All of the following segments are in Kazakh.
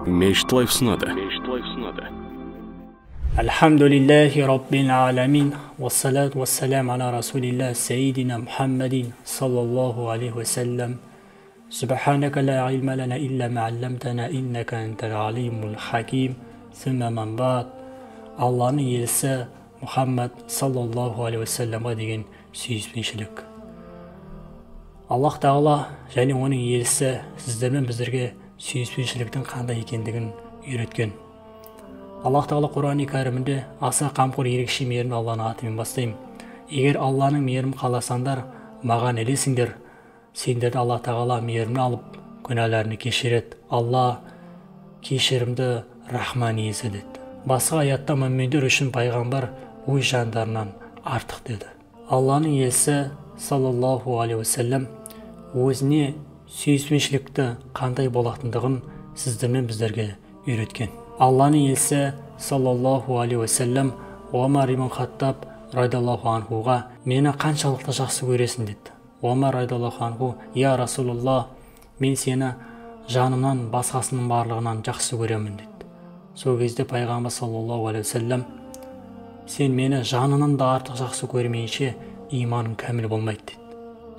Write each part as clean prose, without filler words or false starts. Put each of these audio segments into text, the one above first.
Мешіт лайф сынады. Alhamdulillahi Rabbil alamin. Wassalatu wassalam ala Rasulillah Sayyidina Muhammadin sallallahu aleyhi ve sellem. Subhanaka la ilma lana illa ma 'allamtana innaka entel alimul hakim. Thumma man ba'd. Allah'ın elçisi Muhammed sallallahu aleyhi ve sellem'e деген сүйіспеншілік. Аллах Тағала және оның елшісі сіздермен біздерге сүйіспеншіліктің қандай екендігін үйреткен. Аллах Тағала Құран-ы Кәрімінде аса қамқор ерекше мейірімді Алланың атымен бастаймын. Егер Алланың мейірімін қаласаңдар, маған ілесіңдер. Сендерді Аллах Тағала мейірімін алып, күнәләріні кешіреді. Алла кешірімді рахман иесі деді. Басқа аятта мүминдер үшін пайғамбар өз жандарынан артық деді. Алланың елшісі саллаллаху алейхи уассалам өзіне сүйіспеншілікті қандай болатындығын сіздермен біздерге үйреткен. Алланың елшісі саллаллаху алейхи уассалам Омар ибн Хаттаб радиаллаху анхуға мені қаншалықты жақсы көресің деді. Омар радиаллаху анху: я Расулаллах, мен сені жанымнан басқасының барлығынан жақсы көремін деді. Сол кезде пайғамбар саллаллаху алейхи уассалам: сен мені жанынан да артық жақсы көрмейінше иманың кәміл болмайды деді.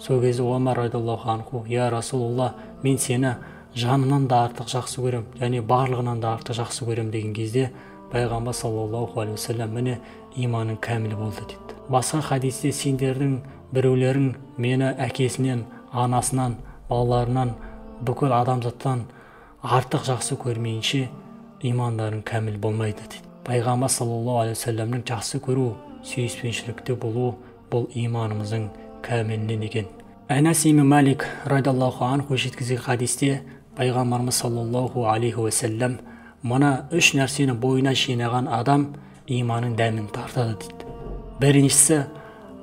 Сол кезде Омар радиаллаху анху: я Расулаллах, мен сені жанынан да артық жақсы көрем, және барлығынан да артық жақсы көрем деген кезде пайғамбар саллаллаху алейхи уассалам: міне иманың кәміл болды деді. Басқа хадисте сендердің біреулерің мені әкесінен, анасынан, балаларынан, бүкіл адамзаттан артық жақсы көрмейінше имандарың кәміл болмайды дейді. Пайғамбар саллаллаху алейхи уассаламның жақсы көру, сүйіспеншілікте болу бұл иманымыздың кәмілінен екен. Анас ибн Малик радиаллаху анху жеткізген хадисте пайғамбарымыз саллаллаху алейхи уассалам: мына үш нәрсені бойына жинаған адам иманның дәмін тартады дейді. Біріншісі,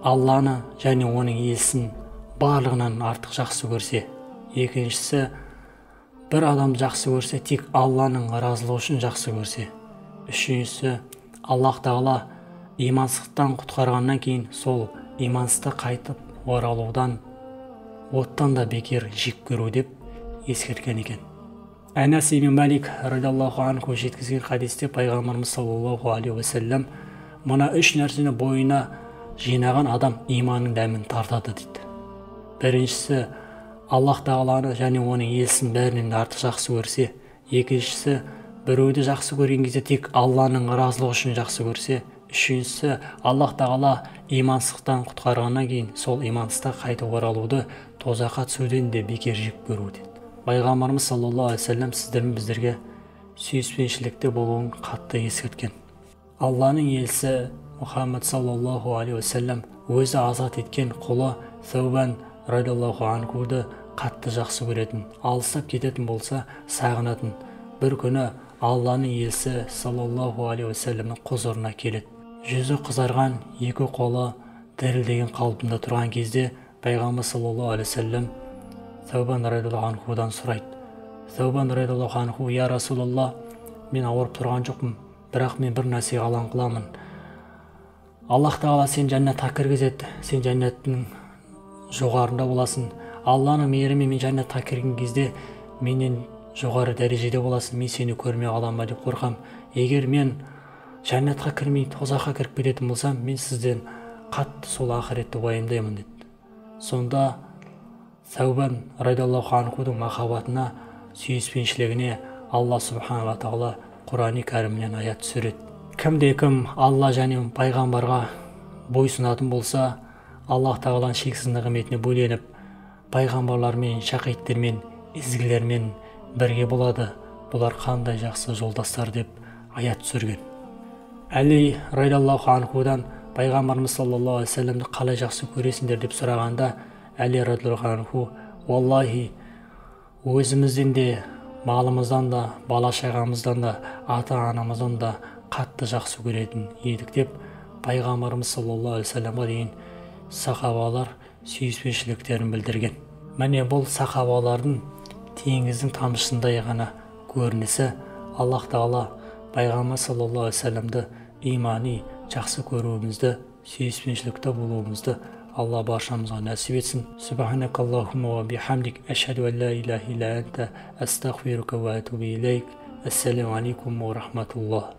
Алланы және оның елшісін барлығынан артық жақсы көрсе. Екіншісі, бір адам жақсы көрсе, тек Алланың разылығы үшін жақсы көрсе. Үшіншісі, Аллах Тағала имансыздықтан құтқарғаннан кейін сол имансызды қайтып оралудан, оттан да бекер жек көру деп ескерткен екен. Анас ибн Малик радиаллаху анху жеткізген хадисте пайғамбарымыз саллаллаху алейхи уассалам: мына үш нәрсені бойына жинаған адам иманның дәмін тартады дейді. Біріншісі, Аллах Тағаланы және оның елшісін бәрінен артық жақсы көрсе. Екіншісі, біреуді жақсы көрген кезде тек Алланың разылығы үшін жақсы көрсе. Үшіншісі, Аллах Тағала имансыздықтан құтқарғаннан кейін сол имансызға қайтып оралуды тозаққа түсуден де бекер жек көру деді. Пайғамбарымыз саллаллаху алейхи уассалам сіздермен біздерге сүйіспеншілікте болуын қатты ескерткен. Алланың елшісі Мұхаммад саллаллаху алейхи уассалам өзі азат еткен құлы Саубан радиаллаху анхуды қатты жақсы көретін, алыстап кететін болса сағынатын. Бір күні Алланың елшісі саллаллаху алейхи уассаламның құзырына келеді. Жүзі қызарған, екі қолы дірілдеген қалпында тұрған кезде пайғамбар саллаллаху алейхи уассалам Саубан радиаллаху анхудан сұрайды. Саубан радиаллаху анху: я Расулаллах, мен ауырып тұрған жоқпын, бірақ мен бір нәрсеге алаң қыламын. Аллах Тағала сен жәннатқа кіргізеді, сен жәннаттың жоғарында боласың. Алланың мейірімімен мен жәннатқа кірген кезде менен жоғары дәрежеде боласың, мен сені көрмей қалам ба деп қорқам. Егер мен жәннатқа кірмей тозаққа кіріп кететін болсам, мен сізден қатты сол ақыретті уайымдаймын деді. Сонда Саубан радиаллаху анхудың махаббатына, сүйіспеншілігіне Алла субханала тағала Құран-ы Кәрімнен аят түсіреді. Кімде-кім Алла және пайғамбарға бойсынатын болса, Аллах Тағаланың шексіз нығметіне бөленіп, пайғамбарлармен, шақиттермен, ізгілермен бірге болады. Бұлар қандай жақсы жолдастар деп аят түсірген. Әли радиаллаху анхудан пайғамбарымыз саллаллаху алейхи уассаламды қалай жақсы көресіңдер деп сұрағанда, Әли радиаллаху анху: уаллахи, өзімізден де, малымыздан да, бала-шағамыздан да, ата-анамыздан да қатты жақсы көретін едік деп пайғамбарымыз саллаллаху алейхи уассаламға деген сахабалар сүйіспеншіліктерін білдірген. Міне бұл сахабалардың теңіздің тамшысындай ғана көрінісі. Аллах Тағала пайғамбар саллаллаху алейхи уассаламды имани жақсы көруімізді, сүйіспеншілікте болуымызды Allah barşamıza nasip etsin. Subhanakallahumma ve bihamdik. Eşhedü en la ilahe illa ente. Estağfiruke ve etubu ileyk. Ассаламу алейкум ва рахматуллах.